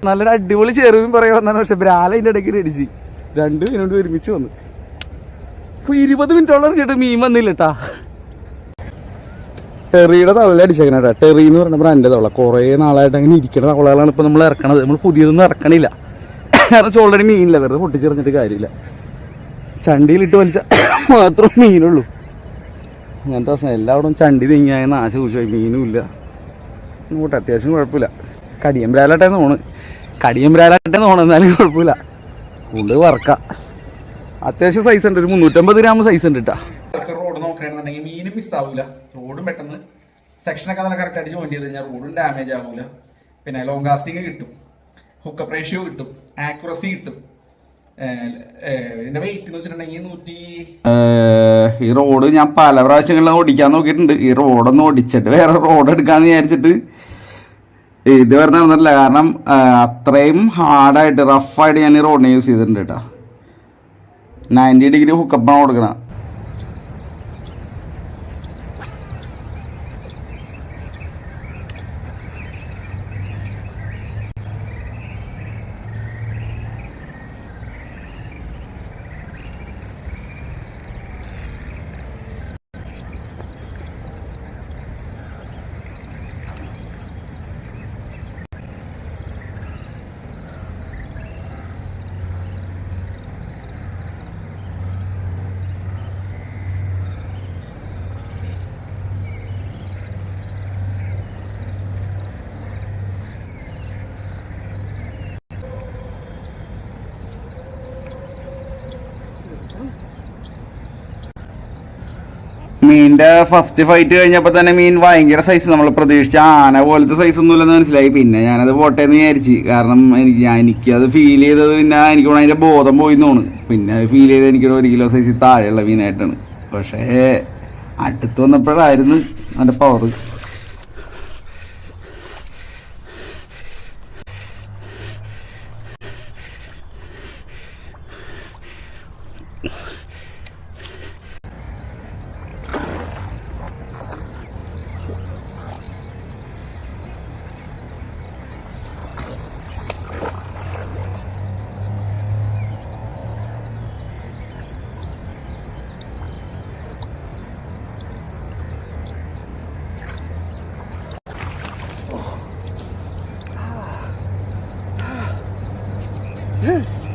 നല്ലൊരു അടിപൊളി ചെറുമീൻ പറയാൻ വന്നാണ്. പക്ഷെ ബ്രാല അതിൻ്റെ ഇടയ്ക്ക് അടിച്ച് 2 മീനുകൊണ്ട് ഒരുമിച്ച് വന്നു. ഇപ്പൊ 20 മിനിറ്റോളം കേട്ടോ മീൻ വന്നില്ല കേട്ടാ. ടെറിയുടെ തവള അടിച്ചേക്കണേട്ടാ. ടെറി എന്ന് പറഞ്ഞ ബ്രാൻഡ് തവള. കുറേ നാളായിട്ട് അങ്ങനെ ഇരിക്കുന്ന തവളകളാണ് ഇപ്പൊ നമ്മൾ ഇറക്കണത്. നമ്മൾ പുതിയതൊന്നും ഇറക്കണില്ല, കാരണം ഓൾറെഡി മീനില്ല, വെറുതെ പൊട്ടിച്ചെറിഞ്ഞിട്ട് കാര്യമില്ല. ചണ്ടിയിലിട്ട് വലിച്ച മാത്രം മീനുള്ളൂ. അങ്ങനത്തെ അവസ്ഥ എല്ലാവരും ചണ്ടി തെങ്ങിയായ നാശം കുറിച്ചായി, മീനും ഇല്ല. ഇങ്ങോട്ട് അത്യാവശ്യം കുഴപ്പമില്ല. കടിയം ബ്രാലാട്ടേന്ന് തോന്നുന്നു, എന്നാലും കുഴപ്പമില്ല. കൂടുതൽ വറക്കാം. അത്യാവശ്യം സൈസ് ഉണ്ട്, ഒരു 350 ഗ്രാം സൈസ് ഉണ്ട് കേട്ടോ. റോഡ് നോക്കണമെന്നുണ്ടെങ്കിൽ മീനും മിസ്സാവൂല. റോഡും പെട്ടെന്ന് സെക്ഷനൊക്കെ നല്ല കറക്റ്റായിട്ട് ജോയിൻ ചെയ്ത് കഴിഞ്ഞാൽ റോഡും ഡാമേജ് ആവൂല. പിന്നെ ലോങ് കാസ്റ്റിംഗ് കിട്ടും, ഹുക്കപ്പ് റേഷ്യോ കിട്ടും, ആക്യുറസി കിട്ടും. ഇതിന്റെ വെയിറ്റ് എന്ന് വെച്ചിട്ടുണ്ടെങ്കിൽ ഈ റോഡ് ഞാൻ പല പ്രാവശ്യങ്ങളിലും ഓടിക്കാൻ നോക്കിയിട്ടുണ്ട്. ഈ റോഡൊന്നും ഓടിച്ചിട്ട് വേറെ റോഡ് എടുക്കാന്ന് വിചാരിച്ചിട്ട് ഇത് വരെ നടന്നിട്ടില്ല. കാരണം അത്രയും ഹാർഡായിട്ട് റഫായിട്ട് ഞാൻ ഈ റോഡിനെ യൂസ് ചെയ്തിട്ടുണ്ട് കേട്ടോ. 90 ഡിഗ്രി ഹുക്കപ്പാണ് കൊടുക്കണം. മീനിന്റെ ഫസ്റ്റ് ഫൈറ്റ് കഴിഞ്ഞപ്പോൾ തന്നെ മീൻ ഭയങ്കര സൈസ്, നമ്മൾ പ്രതീക്ഷിച്ച ആന പോലത്തെ സൈസ് ഒന്നുമില്ലെന്ന് മനസ്സിലായി. പിന്നെ ഞാനത് പോട്ടേന്ന് വിചാരിച്ചു, കാരണം എനിക്കത് ഫീൽ ചെയ്തത് പിന്നെ എനിക്ക് അതിന്റെ ബോധം പോയി തോന്നുന്നു. പിന്നെ ഫീൽ ചെയ്ത് എനിക്കൊരു 1 കിലോ സൈസ് താഴെയുള്ള മീനായിട്ടാണ്. പക്ഷേ അടുത്ത് വന്നപ്പോഴായിരുന്നു അതിന്റെ പവർ.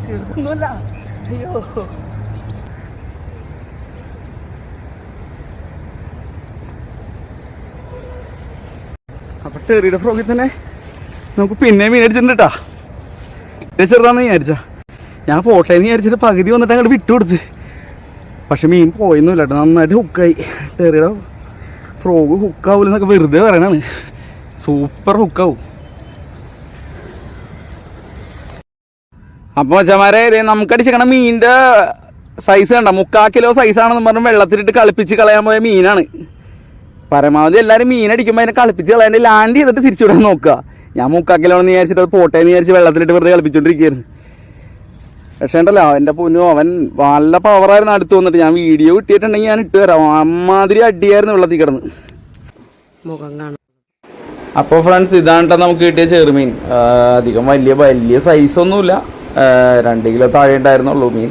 ചെറുതൊന്നുമല്ല, അയ്യോ. അപ്പൊ ടെറിയുടെ ഫ്രോഗിൽ തന്നെ നമുക്ക് പിന്നെ മീൻ അടിച്ചിട്ടുണ്ട് കേട്ടാ. ചെറുതാന്ന് വിചാരിച്ച ഞാൻ പോട്ടേന്ന് വിചാരിച്ചിട്ട് പകുതി വന്നിട്ട് അങ്ങോട്ട് വിട്ടുകൊടുത്ത്. പക്ഷെ മീൻ പോയൊന്നുമില്ല കേട്ടോ, നന്നായിട്ട് ഹുക്കായി. ടെറിയുടെ ഫ്രോഗ് ഹുക്കാവൂലെന്നൊക്കെ വെറുതെ പറയണാണ്. സൂപ്പർ ഹുക്കാവും. അപ്പൊ മച്ചമാരെ നമുക്ക് അടിച്ചേക്കണ മീനിന്റെ സൈസ് കണ്ട 3/4 കിലോ സൈസാണെന്ന് പറഞ്ഞ് വെള്ളത്തിലിട്ട് കളിപ്പിച്ച് കളയാൻ പോയ മീനാണ്. പരമാവധി എല്ലാവരും മീൻ അടിക്കുമ്പോൾ അതിനെ കളിപ്പിച്ച് കളയാണ്ട് ലാൻഡ് ചെയ്തിട്ട് തിരിച്ചു വിടാൻ നോക്കുക. ഞാൻ 3/4 കിലോ എന്ന് വിചാരിച്ചിട്ട് അത് പോട്ടേന്ന് വിചാരിച്ച് വെള്ളത്തിലിട്ട് വെറുതെ കളിപ്പിച്ചോണ്ടിരിക്കുകയായിരുന്നു. പക്ഷേ ഉണ്ടല്ലോ അവന്റെ പൊന്നു, അവൻ നല്ല പവറായിരുന്നു അടുത്ത് വന്നിട്ട്. ഞാൻ വീഡിയോ കിട്ടിയിട്ടുണ്ടെങ്കിൽ ഞാൻ ഇട്ട് തരാം. അമ്മാതിരി അടിയായിരുന്നു വെള്ളത്തിൽ കിടന്ന്. അപ്പോൾ ഫ്രണ്ട്സ് ഇതാണ് നമുക്ക് കിട്ടിയ ചെറുമീൻ. അധികം വലിയ സൈസൊന്നുമില്ല, 2 കിലോ താഴെ ഉണ്ടായിരുന്നുള്ളൂ മീൻ.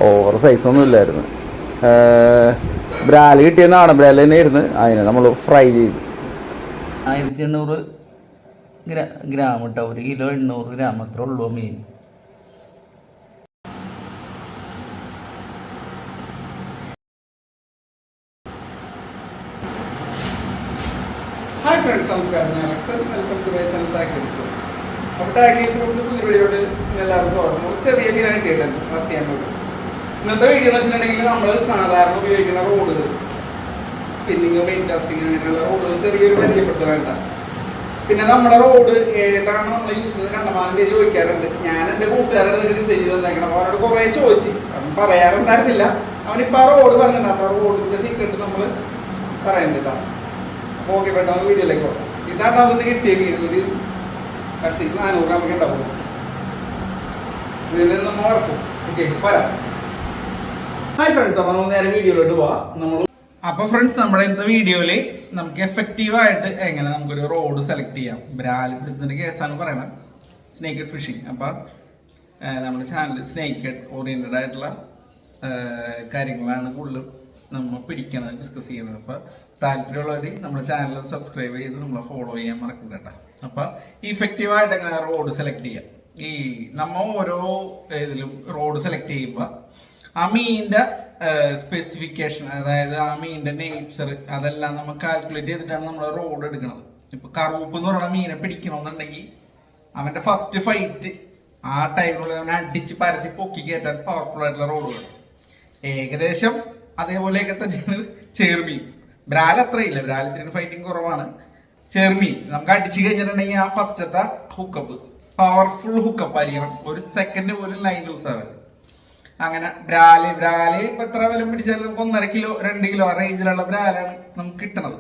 ഓവർ സൈസൊന്നും ഇല്ലായിരുന്നു. ബ്രാല് കിട്ടിയ നാടൻ ബ്രാല് തന്നെയായിരുന്നു. അതിനെ നമ്മൾ ഫ്രൈ ചെയ്തു. 1800 ഗ്രാം കേട്ടോ, 1 കിലോ 800 ഗ്രാം അത്ര ഉള്ളൂ മീൻ. ഹായ് ഫ്രണ്ട്സ്, നമസ്കാരം. ഞാൻ Aksar. Welcome to my channel Tackly Source. അപ്പോൾ ടാക്ലി സോഴ്സ് പുതിയ വീഡിയോട്ട് എല്ലാവർക്കും സ്വാഗതം. ചെറിയ മീനാണ് കിട്ടിയിട്ടുണ്ട് ഫസ്റ്റ് ചെയ്യാൻ പോലും. ഇന്നത്തെ വീഡിയോ എന്ന് വെച്ചിട്ടുണ്ടെങ്കിൽ നമ്മൾ സാധാരണ ഉപയോഗിക്കുന്ന റോഡുകൾ, സ്പിന്നിങ്, വെയിറ്റ് കാസ്റ്റിംഗ്, അങ്ങനെയുള്ള റോഡുകൾ ചെറിയൊരു പരിചയപ്പെടുത്തലുണ്ട. പിന്നെ നമ്മുടെ റോഡ് ഏതാണ് നമ്മൾ യൂസ് ചെയ്യുന്നത് കണ്ടമാനം പേര് ചോദിക്കാറുണ്ട്. ഞാൻ എൻ്റെ കൂട്ടുകാരുടെ ഡിസൈൻ ചെയ്ത് തന്നേക്കണം. അപ്പോൾ അവരോട് കുറേ ചോദിച്ചു, അവൻ പറയാറുണ്ടായിരുന്നില്ല. അവനിപ്പോൾ ആ റോഡ് പറഞ്ഞിട്ടുണ്ട്. അപ്പോൾ ആ റോഡിൻ്റെ സീക്രട്ട് നമ്മൾ പറയുന്നുണ്ട് കേട്ടോ. അപ്പോൾ ഓക്കെ, പെട്ടെന്ന് വീഡിയോയിലേക്ക് പോകാം. ഇതാണ് നമുക്ക് കിട്ടിയ മീൻ. ഒരു കഷ്ടി 400 ഗ്രാമൊക്കെ ഉണ്ടാവും. ഇതിൽ നിന്ന് നമ്മൾ വറക്കും. ഓക്കെ, വരാം. ഹായ് ഫ്രണ്ട്സ്, അപ്പോൾ നമുക്ക് നേരെ വീഡിയോയിലോട്ട് പോവാം. അപ്പോൾ ഫ്രണ്ട്സ്, നമ്മുടെ ഇന്നത്തെ വീഡിയോയിൽ നമുക്ക് എഫക്റ്റീവായിട്ട് എങ്ങനെ നമുക്കൊരു റോഡ് സെലക്ട് ചെയ്യാം. ബ്രാൽ പിടുത്തത്തിൻ്റെ കേസാണ് പറയണത്. സ്നേക്കഡ് ഫിഷിംഗ്. അപ്പം നമ്മുടെ ചാനൽ സ്നേക്കഡ് ഓറിയൻറ്റഡ് ആയിട്ടുള്ള കാര്യങ്ങളാണ് കൂടുതലും നമ്മൾ പിടിക്കുന്നത്, ഡിസ്കസ് ചെയ്യുന്നത്. അപ്പം താല്പര്യമുള്ളവർ നമ്മുടെ ചാനൽ സബ്സ്ക്രൈബ് ചെയ്ത് നമ്മളെ ഫോളോ ചെയ്യാൻ മറക്കണ്ട കേട്ടോ. അപ്പം ഇഫക്റ്റീവായിട്ട് എങ്ങനെ റോഡ് സെലക്ട് ചെയ്യാം. ഈ നമ്മൾ ഓരോ ഇതിലും റോഡ് സെലക്ട് ചെയ്യുമ്പോൾ ആ മീനിൻ്റെ സ്പെസിഫിക്കേഷൻ, അതായത് ആ മീനിൻ്റെ നേച്ചർ, അതെല്ലാം നമ്മൾ കാൽക്കുലേറ്റ് ചെയ്തിട്ടാണ് നമ്മൾ റോഡ് എടുക്കുന്നത്. ഇപ്പൊ കറുപ്പ് എന്ന് പറയുന്ന മീനെ പിടിക്കണമെന്നുണ്ടെങ്കിൽ അവന്റെ ഫസ്റ്റ് ഫൈറ്റ് ആ ടൈമിലുള്ള അവനെ അടിച്ച് പരത്തി പൊക്കി കയറ്റാൻ പവർഫുൾ ആയിട്ടുള്ള റോഡുകൾ. ഏകദേശം അതേപോലെയൊക്കെ തന്നെയാണ് ചെറുമീൻ. ബ്രാൽ അത്രയില്ല, ബ്രാൽ ഇത്തിരി ഫൈറ്റിങ് കുറവാണ്. ചെറുമീൻ നമുക്ക് അടിച്ചു കഴിഞ്ഞിട്ടുണ്ടെങ്കിൽ ആ ഫസ്റ്റത്തെ ഹുക്കപ്പ് പവർഫുൾ ഹുക്കപ്പ് ആയിരിക്കണം, ഒരു സെക്കൻഡ് പോലും ലൈൻ ലൂസ് ആവരുത്. അങ്ങനെ ബ്രാല് ഇപ്പൊ എത്ര വില പിടിച്ചാലും നമുക്ക് 1.5 കിലോ 2 കിലോ ആ റേഞ്ചിലുള്ള ബ്രാലാണ് നമുക്ക് കിട്ടണത്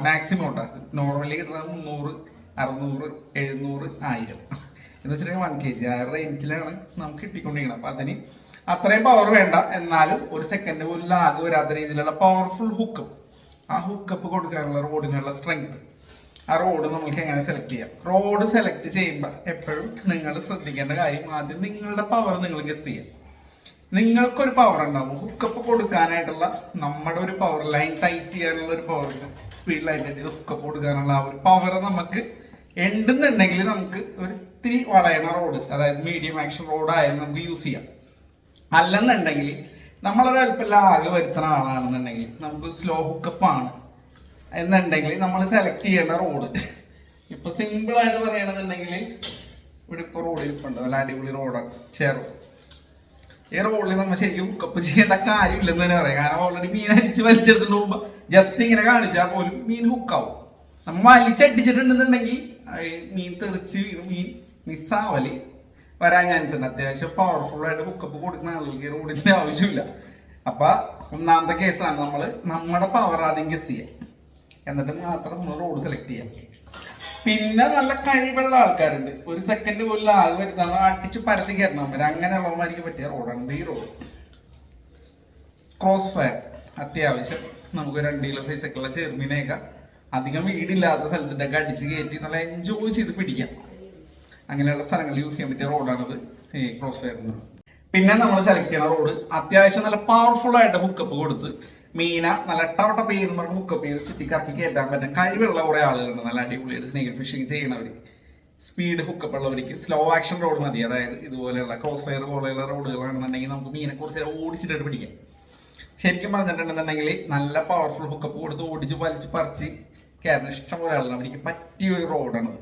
മാക്സിമം കേട്ടോ. നോർമലി കിട്ടുന്നത് 300, 600, 700, 1000 എന്ന് വെച്ചിട്ടുണ്ടെങ്കിൽ 1 kg ആ റേഞ്ചിലാണ് നമുക്ക് കിട്ടിക്കൊണ്ടിരിക്കുന്നത്. അപ്പൊ അതിന് അത്രയും പവർ വേണ്ട, എന്നാലും ഒരു സെക്കൻഡ് പോലും ലാഗ് വരാത്ത രീതിയിലുള്ള പവർഫുൾ ഹുക്കപ്പ്, ആ ഹുക്കപ്പ് കൊടുക്കാനുള്ള റോഡിനുള്ള സ്ട്രെങ്ത്, ആ റോഡ് നമുക്ക് എങ്ങനെ സെലക്ട് ചെയ്യാം. റോഡ് സെലക്ട് ചെയ്യുമ്പോൾ എപ്പോഴും നിങ്ങൾ ശ്രദ്ധിക്കേണ്ട കാര്യം, ആദ്യം നിങ്ങളുടെ പവർ നിങ്ങൾ ഗസ് ചെയ്യാം. നിങ്ങൾക്കൊരു പവർ ഉണ്ടാവും ഹുക്കപ്പ് കൊടുക്കാനായിട്ടുള്ള, നമ്മുടെ ഒരു പവർ ലൈൻ ടൈറ്റ് ചെയ്യാനുള്ള ഒരു പവർ, സ്പീഡ് ലൈൻ ടൈറ്റ് ചെയ്ത് ഹുക്കപ്പ് കൊടുക്കാനുള്ള ആ ഒരു പവർ നമുക്ക് ഉണ്ടെന്നുണ്ടെങ്കിൽ നമുക്ക് ഒരു ഇത്തിരി വളയണ റോഡ്, അതായത് മീഡിയം ആക്ഷൻ റോഡ് ആയാലും നമുക്ക് യൂസ് ചെയ്യാം. അല്ലെന്നുണ്ടെങ്കിൽ നമ്മളൊരു അല്പം ലാഗ് വരുത്തുന്ന ആളാണെന്നുണ്ടെങ്കിൽ, നമുക്ക് സ്ലോ ഹുക്കപ്പ് ആണ് എന്നുണ്ടെങ്കിൽ നമ്മൾ സെലക്ട് ചെയ്യേണ്ട റോഡ്, ഇപ്പൊ സിമ്പിൾ ആയിട്ട് പറയണമെന്നുണ്ടെങ്കിൽ ഇവിടെ ഇപ്പൊ റോഡ് ഇരിപ്പുണ്ട്, നല്ല അടിപൊളി റോഡാണ് ചേർവ്. ഈ റോഡിൽ നമ്മൾ ശരിക്കും ഹുക്കപ്പ് ചെയ്യേണ്ട കാര്യമില്ലെന്ന് തന്നെ പറയാം. കാരണം ഓൾറെഡി മീൻ അടിച്ച് വലിച്ചെടുത്തിട്ട് പോകുമ്പോ ജസ്റ്റ് ഇങ്ങനെ കാണിച്ചാൽ പോലും മീൻ ഹുക്കാവും. നമ്മൾ വലിച്ചടിച്ചിട്ടുണ്ടെന്നുണ്ടെങ്കിൽ മീൻ തെറിച്ച് വീണു, മീൻ മിസ്സാവല് വരാൻ ചാൻസ് ഉണ്ട്. അത്യാവശ്യം പവർഫുൾ ആയിട്ട് ഹുക്കപ്പ് കൊടുക്കുന്ന ആളുകൾക്ക് ഈ റോഡിന്റെ ആവശ്യമില്ല. അപ്പൊ ഒന്നാമത്തെ കേസാണ് നമ്മുടെ പവർ ആദ്യം ഗസ് ചെയ്യാം, എന്നിട്ട് മാത്രം നമ്മൾ റോഡ് സെലക്ട് ചെയ്യാം. പിന്നെ നല്ല കഴിവുള്ള ആൾക്കാരുണ്ട്, ഒരു സെക്കൻഡ് പോലും ലാഗ് വരുത്താൻ അടിച്ച് പരത്തി കയറണവർ, അങ്ങനെയുള്ളവന്മാർക്ക് പറ്റിയ റോഡാണ് ഈ റോഡ്. ക്രോസ് ഫയർ അത്യാവശ്യം നമുക്ക് 2 കിലോ സൈസൊക്കെയുള്ള ചെറുമീനെയൊക്കെ അധികം വീടില്ലാത്ത സ്ഥലത്തിട്ടൊക്കെ അടിച്ച് കയറ്റി നല്ല എൻജോയ് ചെയ്ത് പിടിക്കാം. അങ്ങനെയുള്ള സ്ഥലങ്ങളിൽ യൂസ് ചെയ്യാൻ പറ്റിയ റോഡാണിത് ഈ ക്രോസ് ഫയർ എന്ന്. പിന്നെ നമ്മൾ സെലക്ട് ചെയ്യുന്ന റോഡ് അത്യാവശ്യം നല്ല പവർഫുൾ ആയിട്ട് ഹുക്കപ്പ് കൊടുത്ത് മീന നല്ല ടവട്ട പെയ്യുന്ന പറഞ്ഞ് ഹുക്കപ്പ് ചെയ്ത് ചുറ്റിക്കറക്കി കയറ്റാൻ പറ്റും കഴിവുള്ള കുറെ ആളുകളുണ്ട്. നല്ല അടിപൊളിയായിട്ട് സ്നേക്ക് ഫിഷിംഗ് ചെയ്യണവര്, സ്പീഡ് ഹുക്കപ്പ് ഉള്ളവർക്ക് സ്ലോ ആക്ഷൻ റോഡ് മതി. അതായത് ഇതുപോലെയുള്ള ക്രോസ് ഫയർ പോലെയുള്ള റോഡുകളാണെന്നുണ്ടെങ്കിൽ നമുക്ക് മീനെ കുറിച്ച് ഓടിച്ചിട്ട് പിടിക്കാം. ശരിക്കും പറഞ്ഞിട്ടുണ്ടെന്നുണ്ടെങ്കിൽ നല്ല പവർഫുൾ ഹുക്കപ്പ് കൊടുത്ത് ഓടിച്ച് വലിച്ച് പറിച്ച് കയറുന്ന ഇഷ്ടംപോലെ ആളുകൾ അവർക്ക് പറ്റിയ ഒരു റോഡാണത്.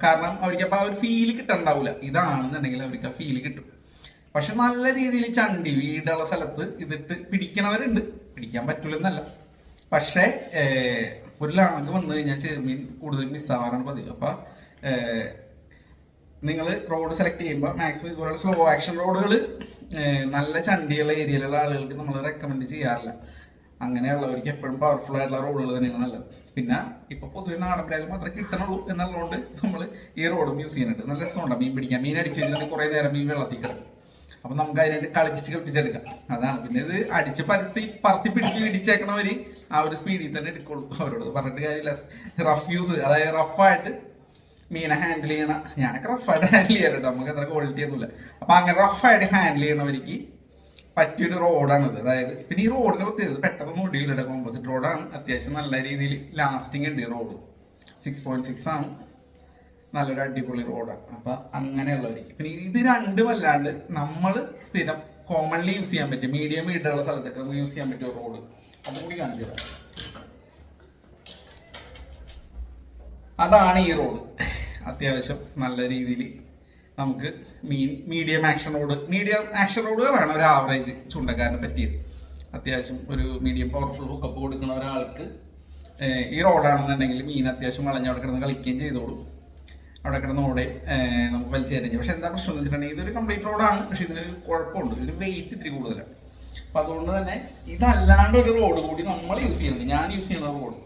കാരണം അവർക്ക് അപ്പോൾ ആ ഒരു ഫീല് കിട്ടണ്ടാവില്ല. ഇതാണെന്നുണ്ടെങ്കിൽ അവർക്ക് ആ ഫീല് കിട്ടും. പക്ഷെ നല്ല രീതിയിൽ ചണ്ടി വീടുള്ള സ്ഥലത്ത് ഇതിട്ട് പിടിക്കണവരുണ്ട്, പിടിക്കാൻ പറ്റൂലെന്നല്ല. പക്ഷേ ഒരു ലാഗ് വന്നു കഴിഞ്ഞാൽ ചെറുമീൻ കൂടുതൽ മിസ്സാവാറാണ് പതിവ്. അപ്പം നിങ്ങൾ റോഡ് സെലക്ട് ചെയ്യുമ്പോൾ മാക്സിമം ഇതുപോലുള്ള സ്ലോ ആക്ഷൻ റോഡുകൾ നല്ല ചണ്ടിയുള്ള ഏരിയയിലുള്ള ആളുകൾക്ക് നമ്മൾ റെക്കമെൻഡ് ചെയ്യാറില്ല. അങ്ങനെയുള്ളവർക്ക് എപ്പോഴും പവർഫുൾ ആയിട്ടുള്ള റോഡുകൾ തന്നെയാണ് നല്ലത്. പിന്നെ ഇപ്പൊ പൊതുവെ നാടൻ ബ്രാല് മാത്രമേ കിട്ടണുള്ളൂ എന്നുള്ളതുകൊണ്ട് നമ്മൾ ഈ റോഡും യൂസ് ചെയ്യുന്നുണ്ട്. നല്ല രസമുണ്ട് മീൻ പിടിക്കാം. മീൻ അടിച്ചു കഴിഞ്ഞാൽ കുറെ നേരം മീൻ വെള്ളത്തിൽ കിടക്കും. അപ്പൊ നമുക്ക് അതിനായിട്ട് കളിപ്പിച്ചെടുക്കാം. അതാണ്. പിന്നെ ഇത് അടിച്ച് പറത്തി പിടിച്ച് ഇടിച്ചേക്കണവര് ആ ഒരു സ്പീഡിൽ തന്നെ എടുക്കുള്ളൂ. അവരോട് പറഞ്ഞിട്ട് കാര്യമില്ല. റഫ് യൂസ്, അതായത് റഫായിട്ട് മീനെ ഹാൻഡിൽ ചെയ്യണ, ഞാനൊക്കെ റഫായിട്ട് ഹാൻഡിൽ ചെയ്യാറുണ്ട്, നമുക്ക് എത്ര ക്വാളിറ്റി ഒന്നുമില്ല. അപ്പൊ അങ്ങനെ റഫായിട്ട് ഹാൻഡിൽ ചെയ്യണവർക്ക് പറ്റിയൊരു റോഡാണിത്. അതായത് പിന്നെ ഈ റോഡിന് പ്രത്യേകത പെട്ടെന്ന് ഒടിയില്ല, കോമ്പോസിറ്റ് റോഡാണ്. അത്യാവശ്യം നല്ല രീതിയിൽ ലാസ്റ്റിംഗ് ഉണ്ട്. ഈ റോഡ് 6.6 ആണ്, നല്ലൊരു അടിപൊളി റോഡാണ്. അപ്പൊ അങ്ങനെയുള്ളവർക്ക് പിന്നെ ഇത് രണ്ടും അല്ലാണ്ട് നമ്മൾ സ്ഥിരം കോമൺലി യൂസ് ചെയ്യാൻ പറ്റും, മീഡിയം വീടുള്ള സ്ഥലത്തൊക്കെ നമുക്ക് യൂസ് ചെയ്യാൻ പറ്റിയ റോഡ് അതും കൂടി കാണിച്ചു തരാം. അതാണ് ഈ റോഡ്. അത്യാവശ്യം നല്ല രീതിയിൽ നമുക്ക് മീഡിയം ആക്ഷൻ റോഡുകളാണ് ഒരു ആവറേജ് ചൂണ്ടക്കാരനെ പറ്റിയത്. അത്യാവശ്യം ഒരു മീഡിയം പവർഫുൾ ഹുക്കപ്പ് കൊടുക്കുന്ന ഒരാൾക്ക് ഈ റോഡാണെന്നുണ്ടെങ്കിൽ മീൻ അത്യാവശ്യം വളഞ്ഞ് അവിടെ കിടന്ന് കളിക്കുകയും ചെയ്തോളും. അവിടെ കിടന്ന് ഓടേയും നമുക്ക് വലിച്ചേരും. പക്ഷെ എന്താ പ്രശ്നം എന്ന് വെച്ചിട്ടുണ്ടെങ്കിൽ ഇതൊരു കംപ്ലീറ്റ് റോഡാണ്, പക്ഷെ ഇതിനൊരു കുഴപ്പമുണ്ട്, ഇതിന് വെയിറ്റ് ഇത്തിരി കൂടുതലാണ്. അപ്പൊ അതുകൊണ്ട് തന്നെ ഇതല്ലാണ്ട് ഒരു റോഡ് കൂടി നമ്മൾ യൂസ് ചെയ്യുന്നുണ്ട്. ഞാൻ യൂസ് ചെയ്യുന്ന റോഡ്,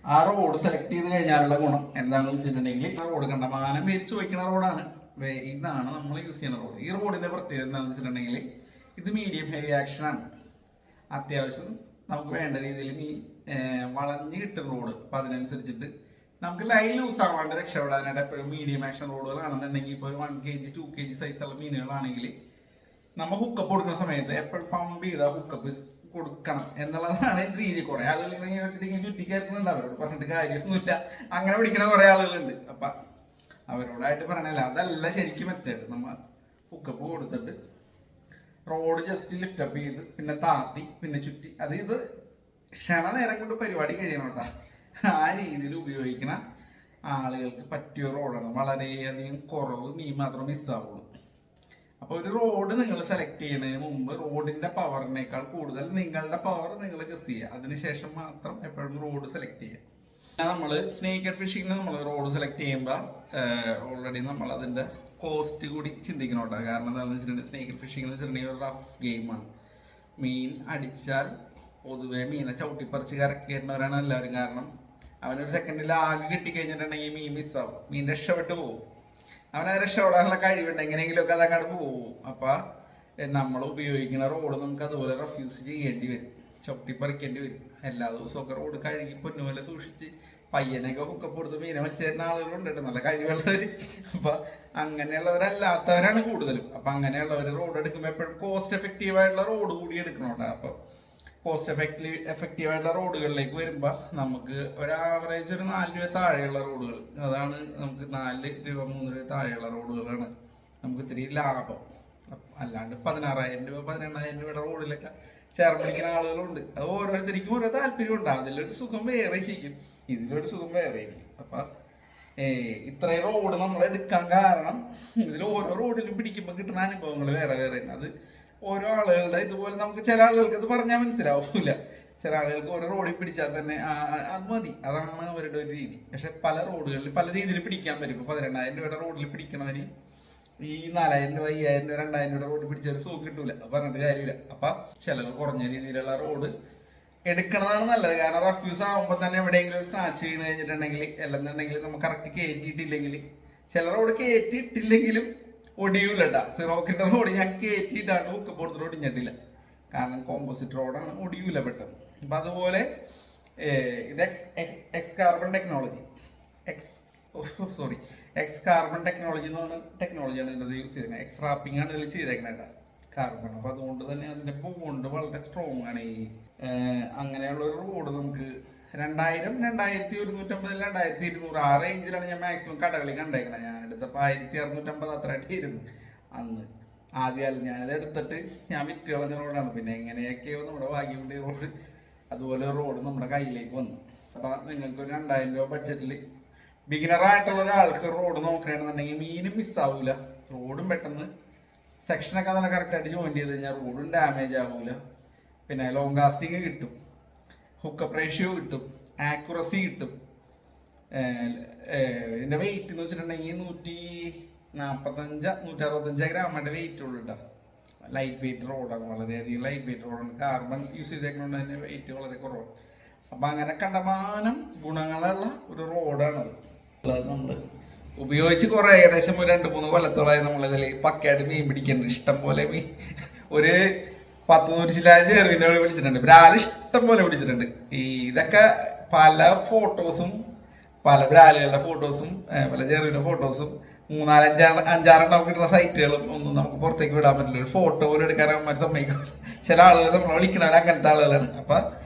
ആ റോഡ് സെലക്ട് ചെയ്ത് കഴിഞ്ഞാലുള്ള ഗുണം എന്താണെന്ന് വെച്ചിട്ടുണ്ടെങ്കിൽ ആ റോഡ് കണ്ടമാനം പേര് ചോദിക്കുന്ന റോഡാണ്. ഇതാണ് നമ്മൾ യൂസ് ചെയ്യുന്ന റോഡ്. ഈ റോഡിന്റെ പ്രത്യേകത എന്താണെന്ന് വെച്ചിട്ടുണ്ടെങ്കിൽ ഇത് മീഡിയം ഹെവി ആക്ഷൻ ആണ്. അത്യാവശ്യം നമുക്ക് വേണ്ട രീതിയിൽ വളഞ്ഞ് കിട്ടുന്ന റോഡ്. അപ്പം അതിനനുസരിച്ചിട്ട് നമുക്ക് ലൈൻ ലൂസ് ആവാണ്ട് രക്ഷപ്പെടാനായിട്ട് എപ്പോഴും മീഡിയം ആക്ഷൻ റോഡുകളാണെന്നുണ്ടെങ്കിൽ ഇപ്പോൾ 1 kg 2 kg സൈസുള്ള മീനുകളാണെങ്കിൽ നമ്മൾ ഹുക്കപ്പ് കൊടുക്കുന്ന സമയത്ത് എപ്പോഴും പമ്പ് ചെയ്താൽ ഹുക്കപ്പ് കൊടുക്കണം എന്നുള്ളതാണ് രീതി. കുറെ ആളുകൾ ഇങ്ങനെ വെച്ചിട്ട് ഇങ്ങനെ ചുറ്റിക്കയറുന്നുണ്ട്, അവരോട് പറഞ്ഞിട്ട് കാര്യമൊന്നുമില്ല. അങ്ങനെ പിടിക്കുന്ന കുറെ ആളുകളുണ്ട്. അപ്പൊ അവരോടായിട്ട് പറയണല്ല, അതല്ല ശരിക്കും മെത്തേഡ്. നമ്മ ഹുക്കപ്പ് കൊടുത്തിട്ട് റോഡ് ജസ്റ്റ് ലിഫ്റ്റപ്പ് ചെയ്ത് പിന്നെ താത്തി പിന്നെ ചുറ്റി ഇത് ക്ഷണനേരം കൊണ്ട് പരിപാടി കഴിയണം കേട്ടോ. ആ രീതിയിൽ ഉപയോഗിക്കണ ആളുകൾക്ക് പറ്റിയ റോഡാണ്. വളരെയധികം കുറവ് മീൻ മാത്രം മിസ്സാവുള്ളൂ. അപ്പോൾ ഒരു റോഡ് നിങ്ങൾ സെലക്ട് ചെയ്യുന്നതിന് മുമ്പ് റോഡിന്റെ പവറിനേക്കാൾ കൂടുതൽ നിങ്ങളുടെ പവർ നിങ്ങൾ ഗസ് ചെയ്യുക. അതിനുശേഷം മാത്രം എപ്പോഴും റോഡ് സെലക്ട് ചെയ്യുക. നമ്മൾ സ്നേക്ക് ഹെഡ് ഫിഷിങ്ങിന് നമ്മൾ റോഡ് സെലക്ട് ചെയ്യുമ്പോൾ ഓൾറെഡി നമ്മൾ അതിന്റെ കോസ്റ്റ് കൂടി ചിന്തിക്കണോട്ടോ. കാരണം എന്താണെന്ന് വെച്ചിട്ടുണ്ടെങ്കിൽ സ്നേക്ക് ഹെഡ് ഫിഷിംഗ് എന്ന് വെച്ചിട്ടുണ്ടെങ്കിൽ ഒരു റഫ് ഗെയിമാണ്. മീൻ അടിച്ചാൽ പൊതുവെ മീനെ ചവിട്ടിപ്പറിച്ച് കറക്കിയിരുന്നവരാണ് എല്ലാവരും. കാരണം അവനൊരു സെക്കൻഡിൽ ആകെ കിട്ടിക്കഴിഞ്ഞിട്ടുണ്ടെങ്കിൽ മീൻ മിസ്സാവും, മീൻ രക്ഷപ്പെട്ടു പോകും. അവനത് രക്ഷപ്പെടാനുള്ള കഴിവുണ്ട്, എങ്ങനെയെങ്കിലുമൊക്കെ അതങ്ങോട്ട് പോകും. അപ്പൊ നമ്മൾ ഉപയോഗിക്കുന്ന റോഡ് നമുക്ക് അതുപോലെ റെഫ്യൂസ് ചെയ്യേണ്ടി വരും, ചവിട്ടിപ്പറിക്കേണ്ടി വരും. എല്ലാ ദിവസവും ഒക്കെ റോഡ് കഴുകി പൊന്നുപോലെ സൂക്ഷിച്ച് പയ്യനൊക്കെ ഹുക്കപ്പ് കൊടുത്ത് മീനെ വലിച്ചേരുന്ന ആളുകളുണ്ട്, നല്ല കഴിവുള്ളവര്. അപ്പൊ അങ്ങനെയുള്ളവരല്ലാത്തവരാണ് കൂടുതലും. അപ്പൊ അങ്ങനെയുള്ളവർ റോഡ് എടുക്കുമ്പോൾ എപ്പോഴും കോസ്റ്റ് എഫക്റ്റീവ് ആയിട്ടുള്ള റോഡ് കൂടി എടുക്കണോട്ടെ. അപ്പൊ കോസ്റ്റ് എഫക്റ്റീവ് ആയിട്ടുള്ള റോഡുകളിലേക്ക് വരുമ്പോൾ നമുക്ക് ഒരു ആവറേജ് ഒരു 4 രൂപ താഴെയുള്ള റോഡുകൾ, അതാണ് നമുക്ക് 4 രൂപ 3 രൂപ താഴെയുള്ള റോഡുകളാണ് നമുക്ക് ഇത്തിരി ലാഭം. അല്ലാണ്ട് 16,000 രൂപ 18,000 രൂപയുടെ റോഡിലൊക്കെ ചേർന്നിരിക്കുന്ന ആളുകളുണ്ട്. അത് ഓരോരുത്തർക്കും ഓരോ താല്പര്യമുണ്ട്. അതിലൊരു സുഖം വേറെ ഇരിക്കും, ഇതിലൊരു സുഖം വേറെ ഇരിക്കും. അപ്പൊ ഇത്രയും റോഡ് നമ്മൾ എടുക്കാൻ കാരണം ഇതിൽ ഓരോ റോഡിലും പിടിക്കുമ്പോൾ കിട്ടുന്ന അനുഭവങ്ങൾ വേറെ വേറെ ഉണ്ട്. അത് ഓരോ ആളുകളുടെ ഇതുപോലെ നമുക്ക് ചില ആളുകൾക്ക് അത് പറഞ്ഞാൽ മനസ്സിലാവില്ല. ചില ആളുകൾക്ക് ഓരോ റോഡിൽ പിടിച്ചാൽ തന്നെ അത് മതി, അതാണ് അവരുടെ ഒരു രീതി. പക്ഷെ പല റോഡുകളിൽ പല രീതിയിൽ പിടിക്കാൻ പറ്റും. ഇപ്പൊ 18,000 രൂപയുടെ റോഡിൽ പിടിക്കണവര് ഈ 4,000 രൂപ 5,000 രൂപ 2,000 രൂപയുടെ റോഡ് പിടിച്ചൊരു സുഖം കിട്ടൂല, പറഞ്ഞിട്ട് കാര്യമില്ല. അപ്പൊ ചിലവ് കുറഞ്ഞ രീതിയിലുള്ള റോഡ് എടുക്കണതാണ് നല്ലത്. കാരണം റഫ്യൂസ് ആകുമ്പോൾ തന്നെ എവിടെയെങ്കിലും ഒരു സ്ക്രാച്ച് ചെയ്ത് കഴിഞ്ഞിട്ടുണ്ടെങ്കിൽ അല്ലെന്നുണ്ടെങ്കിൽ നമുക്ക് കറക്റ്റ് കയറ്റിയിട്ടില്ലെങ്കിൽ, ചില റോഡ് കയറ്റിയിട്ടില്ലെങ്കിലും ഒടിയൂലട്ടാ. സിറോക്കിന്റെ റോഡ് ഞാൻ കയറ്റിയിട്ടാണ് ഹുക്കപ്പ് കൊടുത്തിട്ട് ഒടിഞ്ഞിട്ടില്ല. കാരണം കോമ്പോസിറ്റ് റോഡാണ്, ഒടിയൂല പെട്ടെന്ന്. അപ്പൊ അതുപോലെ ഇത് എക്സ് കാർബൺ ടെക്നോളജി എന്ന് പറഞ്ഞ ടെക്നോളജിയാണ് ഇതിനകത്ത് യൂസ് ചെയ്യുന്നത്. എക്സ് റാപ്പിംഗ് ആണ് ഇതിൽ ചെയ്തേക്കണേട്ടാ കാർബൺ. അപ്പൊ അതുകൊണ്ട് തന്നെ അതിന്റെ ബോണ്ട് വളരെ സ്ട്രോങ് ആണ്. ഈ അങ്ങനെയുള്ള ഒരു റോഡ് നമുക്ക് 2,000, 2,150, 2,200 ആ റേഞ്ചിലാണ് ഞാൻ മാക്സിമം കടകളിൽ കണ്ടേക്കണത്. ഞാൻ എടുത്തപ്പോൾ 1,650 അത്രയായിട്ടായിരുന്നു അന്ന്. ആദ്യം ഞാനത് എടുത്തിട്ട് ഞാൻ വിറ്റ് കളഞ്ഞ റോഡാണ്. പിന്നെ എങ്ങനെയൊക്കെയോ നമ്മുടെ ഭാഗ്യം കൊണ്ട് റോഡ് അതുപോലെ റോഡ് നമ്മുടെ കയ്യിലേക്ക് വന്നു. അപ്പൊ നിങ്ങൾക്ക് ഒരു 2,000 രൂപ ബഡ്ജറ്റിൽ ബിഗിനറായിട്ടുള്ള ഒരാൾക്ക് റോഡ് നോക്കണമെന്നുണ്ടെങ്കിൽ മീനും മിസ്സാവൂല, റോഡും പെട്ടെന്ന് സെക്ഷനൊക്കെ നല്ല കറക്റ്റായിട്ട് ജോയിൻ ചെയ്ത് കഴിഞ്ഞാൽ റോഡും ഡാമേജ് ആവൂല. പിന്നെ ലോങ് കാസ്റ്റിങ് കിട്ടും, ഹുക്കപ്പ് റേഷ്യോ കിട്ടും, ആക്യുറസി കിട്ടും. ഇതിന്റെ വെയിറ്റ് എന്ന് വെച്ചിട്ടുണ്ടെങ്കിൽ 145, 165 ഗ്രാമിന്റെ വെയിറ്റ് ഉള്ളൂ കേട്ടോ. ലൈറ്റ് വെയിറ്റ് റോഡാണ്, വളരെയധികം ലൈറ്റ് വെയിറ്റ് റോഡാണ്. കാർബൺ യൂസ് ചെയ്തേക്കുന്നതുകൊണ്ട് തന്നെ വെയിറ്റ് വളരെ കുറവാണ്. അപ്പൊ അങ്ങനെ കണ്ടമാനം ഗുണങ്ങളുള്ള ഒരു റോഡാണത്. നമ്മൾ ഉപയോഗിച്ച് കുറെ ഏകദേശം ഒരു 2-3 കൊല്ലത്തോളമായി നമ്മളിതിൽ പക്കയായിട്ട് മീൻ പിടിക്കുന്നുണ്ട്. ഇഷ്ടം പോലെ മീൻ, ഒരു 10-100 ചില്ലാഞ്ച് ചെറുവിനെ പിടിച്ചിട്ടുണ്ട്, ബ്രാല് ഇഷ്ടം പോലെ പിടിച്ചിട്ടുണ്ട്. ഇതൊക്കെ പല ഫോട്ടോസും, പല ബ്രാലുകളുടെ ഫോട്ടോസും, പല ചെറുവിന്റെ ഫോട്ടോസും, 3-5-6 കിട്ടുന്ന സൈറ്റുകളും ഒന്നും നമുക്ക് പുറത്തേക്ക് വിടാൻ പറ്റില്ല. ഒരു ഫോട്ടോ പോലും എടുക്കാൻ അമ്മ സമ്മതിക്കും. ചില ആളുകൾ നമ്മളെ വിളിക്കണവർ അങ്ങനത്തെ ആളുകളാണ്. അപ്പൊ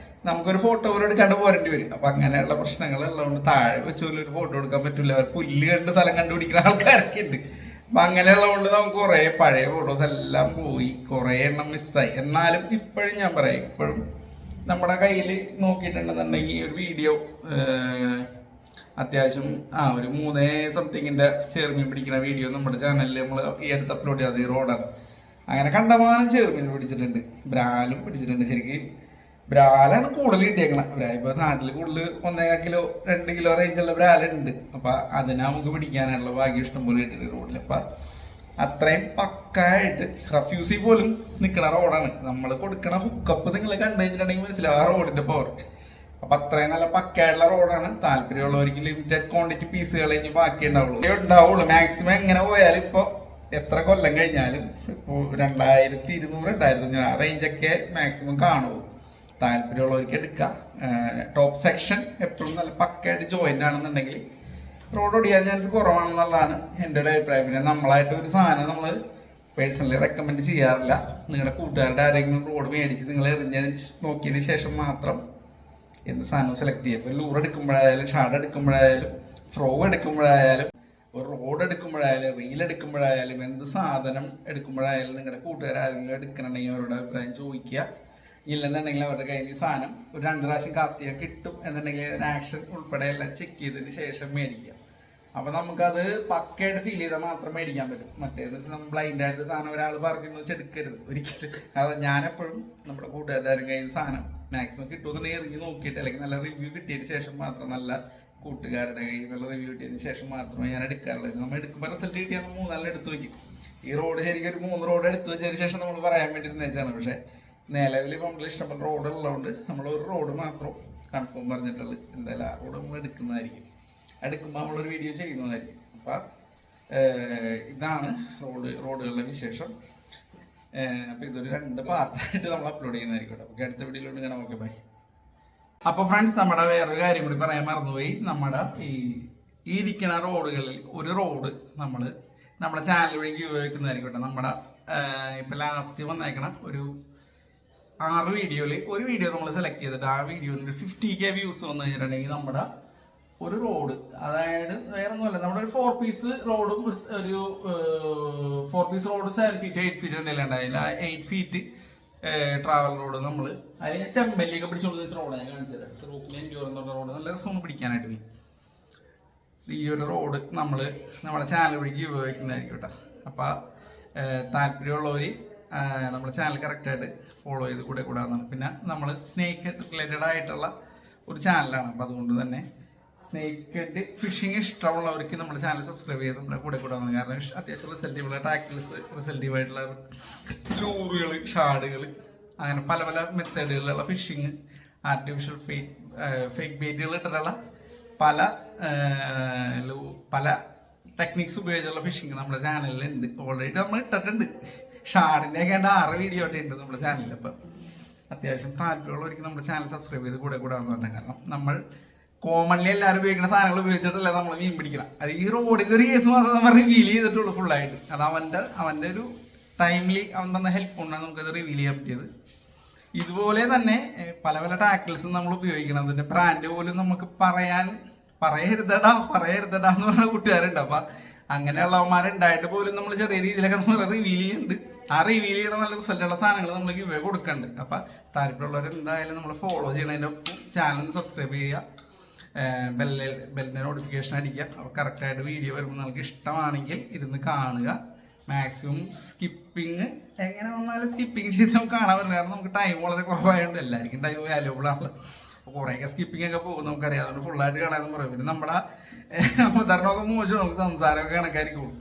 നമുക്കൊരു ഫോട്ടോ പോലും എടുക്കാണ്ട് പോരേണ്ടി വരും. അപ്പൊ അങ്ങനെയുള്ള പ്രശ്നങ്ങളുള്ളതുകൊണ്ട് താഴെ വെച്ച് പോലും ഒരു ഫോട്ടോ എടുക്കാൻ പറ്റില്ല. അവർ പുല്ല് കണ്ട് സ്ഥലം കണ്ടുപിടിക്കുന്ന ആൾക്കാരൊക്കെ ഉണ്ട്. അപ്പൊ അങ്ങനെയുള്ളതുകൊണ്ട് നമുക്ക് കുറെ പഴയ ഫോട്ടോസ് എല്ലാം പോയി, കുറെ എണ്ണം മിസ്സായി. എന്നാലും ഇപ്പോഴും ഞാൻ പറയാം, ഇപ്പോഴും നമ്മുടെ കയ്യിൽ നോക്കിയിട്ടുണ്ടെന്നുണ്ടെങ്കിൽ ഒരു വീഡിയോ അത്യാവശ്യം ഒരു 3 സംതിങ്ങിന്റെ ചെറുമീൻ പിടിക്കുന്ന വീഡിയോ നമ്മുടെ ചാനലിൽ നമ്മൾ ഈ അടുത്ത് അപ്ലോഡ് ചെയ്യാതെ റോഡാണ്. അങ്ങനെ കണ്ടമാനം ചെറുമീൻ പിടിച്ചിട്ടുണ്ട്, ബ്രാലും പിടിച്ചിട്ടുണ്ട്. ശരിക്കും ബ്രാലാണ് കൂടുതൽ കിട്ടിയേക്കണം. ഇപ്പൊ നാട്ടിൽ കൂടുതൽ 1.5 കിലോ 2 കിലോ റേഞ്ചുള്ള ബ്രാലുണ്ട്. അപ്പൊ അതിനെ നമുക്ക് പിടിക്കാനുള്ള ഭാഗ്യം ഇഷ്ടം പോലെ കിട്ടിയത് റോഡിൽ. അപ്പൊ അത്രയും പക്കായിട്ട് റഫ്യൂസിൽ പോലും നിൽക്കണ റോഡാണ്. നമ്മൾ കൊടുക്കണ ഹുക്കപ്പ് നിങ്ങൾ കണ്ടു കഴിഞ്ഞിട്ടുണ്ടെങ്കിൽ മനസ്സിലാവും ആ റോഡിന്റെ പവർ. അപ്പൊ അത്രയും നല്ല പക്കായിട്ടുള്ള റോഡാണ്. താല്പര്യമുള്ളവർക്ക് ലിമിറ്റഡ് ക്വാണ്ടിറ്റി പീസുകൾ കഴിഞ്ഞ് ബാക്കി ഉണ്ടാവുള്ളൂ. മാക്സിമം എങ്ങനെ പോയാലും ഇപ്പൊ എത്ര കൊല്ലം കഴിഞ്ഞാലും ഇപ്പൊ 2,200, 2,500 ആ റേഞ്ചൊക്കെ മാക്സിമം കാണുള്ളൂ. താല്പര്യമുള്ളവർക്ക് എടുക്കാം. ടോപ്പ് സെക്ഷൻ എപ്പോഴും നല്ല പക്കയായിട്ട് ജോയിൻ്റ് ആണെന്നുണ്ടെങ്കിൽ റോഡ് ഓടിക്കാൻ ചാൻസ് കുറവാണെന്നുള്ളതാണ് എൻ്റെ ഒരു അഭിപ്രായം. പിന്നെ നമ്മളായിട്ട് ഒരു സാധനം നമ്മൾ പേഴ്സണലി റെക്കമെൻഡ് ചെയ്യാറില്ല. നിങ്ങളുടെ കൂട്ടുകാരുടെ ആരെങ്കിലും റോഡ് മേടിച്ച് നിങ്ങൾ എറിഞ്ഞതിന് നോക്കിയതിന് ശേഷം മാത്രം എന്ത് സാധനവും സെലക്ട് ചെയ്യുക. ഇപ്പോൾ ലൂർ എടുക്കുമ്പോഴായാലും ഷാഡ് എടുക്കുമ്പോഴായാലും ഫ്രോ എടുക്കുമ്പോഴായാലും ഒരു റോഡ് എടുക്കുമ്പോഴായാലും റീൽ എടുക്കുമ്പോഴായാലും എന്ത് സാധനം എടുക്കുമ്പോഴായാലും നിങ്ങളുടെ കൂട്ടുകാരെങ്കിലും എടുക്കണമെങ്കിൽ അവരുടെ അഭിപ്രായം ചോദിക്കുക. ഇല്ലെന്നുണ്ടെങ്കിൽ അവരുടെ കയ്യിൽ ഈ സാധനം ഒരു 2 പ്രാവശ്യം കാസ്റ്റ് ചെയ്യാൻ കിട്ടും എന്നുണ്ടെങ്കിൽ ആക്ഷൻ ഉൾപ്പെടെ എല്ലാം ചെക്ക് ചെയ്തതിന് ശേഷം മേടിക്കുക. അപ്പോൾ നമുക്കത് പക്കയായിട്ട് ഫീൽ ചെയ്താൽ മാത്രം മേടിക്കാൻ പറ്റും. മറ്റേന്ന് വെച്ചാൽ നമ്മൾ ബ്ലൈൻഡായിട്ട് സാധനം ഒരാൾ പറയുന്നു വെച്ചെടുക്കരുത് ഒരിക്കലും. അത് ഞാനെപ്പോഴും നമ്മുടെ കൂട്ടുകാരുടെ കയ്യിൽ സാധനം മാക്സിമം കിട്ടുമെന്നുണ്ടെങ്കിൽ എറിഞ്ഞ് നോക്കിയിട്ട് അല്ലെങ്കിൽ നല്ല റിവ്യൂ കിട്ടിയതിന് ശേഷം മാത്രം, നല്ല കൂട്ടുകാരുടെ കയ്യിൽ നല്ല റിവ്യൂ കിട്ടിയതിന് ശേഷം മാത്രമേ ഞാൻ എടുക്കാറുള്ളത്. നമ്മൾ എടുക്കുമ്പോൾ റിസൾട്ട് കിട്ടിയാൽ 3-4 എടുത്ത് വയ്ക്കും. ഈ റോഡ് ശരിക്കും ഒരു 3 റോഡ് എടുത്ത് വെച്ചതിന് ശേഷം നമ്മൾ പറയാൻ വേണ്ടി വെച്ചാണ്. പക്ഷേ നിലവിൽ നമ്മൾ ഇഷ്ടപ്പെട്ട റോഡ് ഉള്ളതുകൊണ്ട് നമ്മൾ ഒരു റോഡ് മാത്രം കൺഫേം പറഞ്ഞിട്ടുള്ളൂ. എന്തായാലും ആ റോഡ് നമ്മൾ എടുക്കുന്നതായിരിക്കും. എടുക്കുമ്പോൾ നമ്മളൊരു വീഡിയോ ചെയ്യുന്നതായിരിക്കും. അപ്പം ഇതാണ് റോഡുകളുടെ വിശേഷം. അപ്പം ഇതൊരു 2 പാർട്ടായിട്ട് നമ്മൾ അപ്ലോഡ് ചെയ്യുന്നതായിരിക്കും. അപ്പോൾ അടുത്ത വീഡിയോയിലോട്ട് ഇങ്ങനെ ഓക്കെ ബൈ. അപ്പോൾ ഫ്രണ്ട്സ്, നമ്മുടെ വേറൊരു കാര്യം കൂടി പറയാൻ മറന്നുപോയി. നമ്മുടെ ഈ ഇരിക്കുന്ന റോഡുകളിൽ ഒരു റോഡ് നമ്മുടെ ചാനൽ വഴി ഗിവ് വെക്കുന്നതായിരിക്കും. നമ്മുടെ ഇപ്പം ലാസ്റ്റ് വന്നേക്കണം ഒരു 6 വീഡിയോയിൽ ഒരു വീഡിയോ നമ്മൾ സെലക്ട് ചെയ്തിട്ട് ആ വീഡിയോയിൽ 50K വ്യൂസ് വന്നു കഴിഞ്ഞിട്ടുണ്ടെങ്കിൽ നമ്മുടെ ഒരു റോഡ്, അതായത് വേറെ ഒന്നുമല്ല, നമ്മുടെ ഒരു 4 പീസ് റോഡും ഒരു 4 പീസ് റോഡ് 7 ഫീറ്റ് 8 ഫീറ്റ് ഉണ്ടല്ലോ ഉണ്ടായില്ല. 8 ഫീറ്റ് ട്രാവൽ റോഡ് നമ്മൾ അതിൽ ചെമ്പല്ലിയൊക്കെ പിടിച്ചുകൊണ്ട് റോഡ് ഞാൻ കാണിച്ചത്. റൂപ്പിൽ എൻഡ്യൂർ എന്ന് പറഞ്ഞ റോഡ് നല്ല രസമാണ് പിടിക്കാനായിട്ട്. ഈ ഒരു റോഡ് നമ്മുടെ ചാനൽ വഴി ഗിവ് വയ്ക്കുന്നതായിരിക്കും കേട്ടോ. അപ്പോൾ താല്പര്യമുള്ളവർ നമ്മുടെ ചാനൽ കറക്റ്റായിട്ട് ഫോളോ ചെയ്ത് കൂടാന്നാണ്. പിന്നെ നമ്മൾ സ്നേക്ക് ഹെഡ് റിലേറ്റഡ് ആയിട്ടുള്ള ഒരു ചാനലാണ്. അപ്പോൾ അതുകൊണ്ട് തന്നെ സ്നേക്ക് ഹെഡ് ഫിഷിങ് ഇഷ്ടമുള്ളവർക്ക് നമ്മുടെ ചാനൽ സബ്സ്ക്രൈബ് ചെയ്ത് നമ്മുടെ കൂടാന്നാണ്. കാരണം അത്യാവശ്യം റിസൾട്ടീവുള്ള ടാക്കിൾസ്, റിസൾട്ടീവായിട്ടുള്ള ലൂറുകൾ, ഷാഡുകൾ, അങ്ങനെ പല പല മെത്തേഡുകളിലുള്ള ഫിഷിങ്, ആർട്ടിഫിഷ്യൽ ഫേക്ക് ബെയ്റ്റുകൾ ഇട്ടിട്ടുള്ള പല ടെക്നിക്സ് ഉപയോഗിച്ചുള്ള ഫിഷിങ് നമ്മുടെ ചാനലിലുണ്ട്. ഓൾറെഡി നമ്മൾ ഇട്ടിട്ടുണ്ട്. ഷാഡിൻ്റെ ഒക്കെ 6 വീഡിയോ ഒക്കെ ഉണ്ട് നമ്മുടെ ചാനലിൽ. അപ്പം അത്യാവശ്യം താല്പര്യമുള്ളവർക്ക് നമ്മുടെ ചാനൽ സബ്സ്ക്രൈബ് ചെയ്ത് കൂടാന്ന് പറഞ്ഞാൽ, കാരണം നമ്മൾ കോമൺലി എല്ലാവരും ഉപയോഗിക്കുന്ന സാധനങ്ങൾ ഉപയോഗിച്ചിട്ടല്ല നമ്മൾ മീൻ പിടിക്കണം. അത് ഈ റോഡിൻ്റെ ഒരു കേസ് മാത്രം നമ്മൾ റിവീൽ ചെയ്തിട്ടുള്ളൂ ഫുള്ളായിട്ട്. അത് അവൻ്റെ ഒരു ടൈംലി അവൻ തന്ന ഹെൽപ്പ് കൊണ്ടാണ് നമുക്കത് റിവീൽ ചെയ്യാൻ പറ്റിയത്. ഇതുപോലെ തന്നെ പല പല ടാക്കിൾസും നമ്മൾ ഉപയോഗിക്കണം. അതിൻ്റെ ബ്രാൻഡ് പോലും നമുക്ക് പറയരുതടാ എന്ന് പറഞ്ഞ കൂട്ടുകാരുണ്ട്. അപ്പം അങ്ങനെയുള്ളവന്മാരുണ്ടായിട്ട് പോലും നമ്മൾ ചെറിയ രീതിയിലൊക്കെ നമ്മൾ റിവീൽ ചെയ്യുന്നുണ്ട്. ആ റിവീൽ ചെയ്യണ നല്ല റിസൾട്ടുള്ള സാധനങ്ങൾ നമ്മൾ ഗിവ് കൊടുക്കുന്നുണ്ട്. അപ്പം താല്പര്യമുള്ളവർ എന്തായാലും നമ്മൾ ഫോളോ ചെയ്യണതിൻ്റെ ഒപ്പം ചാനൽ സബ്സ്ക്രൈബ് ചെയ്യുക, ബെല്ലിൻ്റെ നോട്ടിഫിക്കേഷൻ അടിക്കുക. അപ്പോൾ കറക്റ്റായിട്ട് വീഡിയോ വരുമ്പോൾ നിങ്ങൾക്ക് ഇഷ്ടമാണെങ്കിൽ ഇരുന്ന് കാണുക. മാക്സിമം സ്കിപ്പിങ് എങ്ങനെ വന്നാലും സ്കിപ്പിങ് ചെയ്ത് നമുക്ക് കാണാൻ പറ്റില്ല. കാരണം നമുക്ക് ടൈം വളരെ കുറവായതുകൊണ്ട് എല്ലാവർക്കും ടൈം വാല്യൂബിൾ ആണല്ലോ. അപ്പോൾ കുറേയൊക്കെ സ്കിപ്പിംഗ് ഒക്കെ പോകും നമുക്കറിയാം. അതുകൊണ്ട് ഫുള്ളായിട്ട് കാണാമെന്ന് പറയും. പിന്നെ നമ്മുടെ അവതരണമൊക്കെ മോശം, നമുക്ക് സംസാരമൊക്കെ കണക്കായിരിക്കും.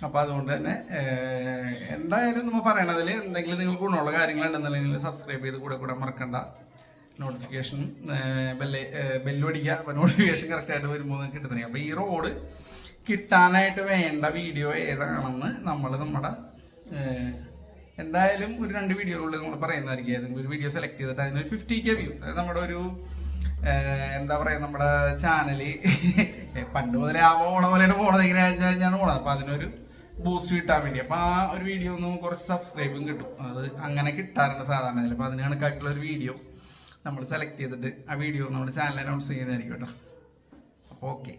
അപ്പോൾ അതുകൊണ്ട് തന്നെ എന്തായാലും നമ്മൾ പറയണതിൽ എന്തെങ്കിലും നിങ്ങൾ ഗുണമുള്ള കാര്യങ്ങളുണ്ടെന്നുണ്ടെങ്കിൽ സബ്സ്ക്രൈബ് ചെയ്ത് കൂടെ മറക്കണ്ട. നോട്ടിഫിക്കേഷൻ ബെല്ലടിക്കുക. അപ്പോൾ നോട്ടിഫിക്കേഷൻ കറക്റ്റായിട്ട് വരുമ്പോൾ നിങ്ങൾക്ക് കിട്ടുന്നത്. അപ്പോൾ ഈ റോഡ് കിട്ടാനായിട്ട് വേണ്ട വീഡിയോ ഏതാണെന്ന് നമ്മുടെ എന്തായാലും ഒരു 2 വീഡിയോയിലുള്ളിൽ നമ്മൾ പറയുന്നതായിരിക്കും. ഏതെങ്കിലും ഒരു വീഡിയോ സെലക്ട് ചെയ്തിട്ട് അതിനൊരു 50K വ്യൂ, അതായത് നമ്മുടെ ഒരു എന്താ പറയുക, നമ്മുടെ ചാനല് പണ്ട് മുതലേ ഓണം പോലെയാണ് പോണത്. ഇങ്ങനെ കഴിഞ്ഞാണ് പോണത്. അപ്പോൾ അതിനൊരു ബൂസ്റ്റ് കിട്ടാൻ വേണ്ടി അപ്പോൾ ആ ഒരു വീഡിയോ ഒന്നും കുറച്ച് സബ്സ്ക്രൈബും കിട്ടും. അത് അങ്ങനെ കിട്ടാറുണ്ട് സാധാരണ. അപ്പോൾ അതിന് കണക്കാക്കിയുള്ള ഒരു വീഡിയോ നമ്മൾ സെലക്ട് ചെയ്തിട്ട് ആ വീഡിയോ നമ്മുടെ ചാനൽ അനൗൺസ് ചെയ്യുന്നതായിരിക്കും കേട്ടോ. അപ്പോൾ ഓക്കെ.